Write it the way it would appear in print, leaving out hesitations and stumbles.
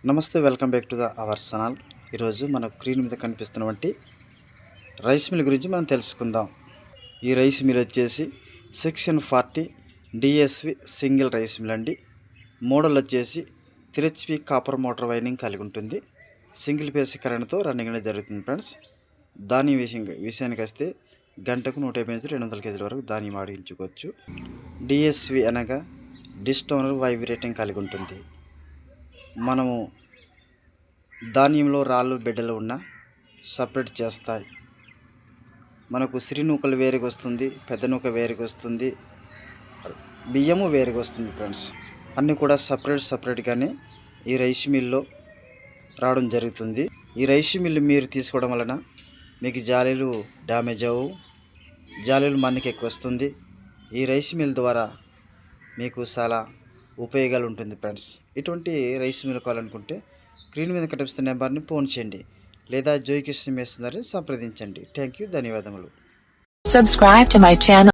నమస్తే, welcome back to our channel. ఈరోజు మన స్క్రీన్ మీద కనిపిస్తున్నటువంటి రైస్ మిల్ గురించి మనం తెలుసుకుందాం. ఈ రైస్ మిల్ వచ్చేసి section 40 DSV single rice mill అండి. మోడల్ వచ్చేసి 3 HP కాపర్ మోటార్ వైండింగ్ కలిగి ఉంటుంది. సింగిల్ ఫేస్ కరెంట్తో రన్నింగ్ అనేది జరుగుతుంది ఫ్రెండ్స్. ధాన్యం విషయానికి వస్తే గంటకు 150 నుంచి 200 కేజీల వరకు ధాన్యం ఆడించుకోవచ్చు. డిఎస్వి అనగా డిస్టోనర్ వైబ్రేటింగ్ కలిగి ఉంటుంది. మనము ధాన్యంలో రాళ్ళు బిడ్డలు ఉన్న సపరేట్ చేస్తాయి. మనకు సిరి నూకలు వేరుగా వస్తుంది, పెద్ద నూక వేరుగా వస్తుంది, బియ్యము వేరుగా వస్తుంది ఫ్రెండ్స్. అన్నీ కూడా సపరేట్గానే ఈ రైస్ మిల్లో రావడం జరుగుతుంది. ఈ రైస్ మిల్లు మీరు తీసుకోవడం వలన మీకు జాలీలు డ్యామేజ్ అవ్వవు, జాలీలు మన్నికి ఎక్కువ వస్తుంది. ఈ రైస్ మిల్ ద్వారా మీకు చాలా ఉపయోగాలు ఉంటుంది ఫ్రెండ్స్. ఇటువంటి రైస్ మిల్ కావాలనుకుంటే స్క్రీన్ మీద కనిపిస్తున్న నెంబర్ని ఫోన్ చేయండి, లేదా జోయికిషన్ మేస్నర్ని సంప్రదించండి. థ్యాంక్ యూ, ధన్యవాదములు. Subscribe to my channel.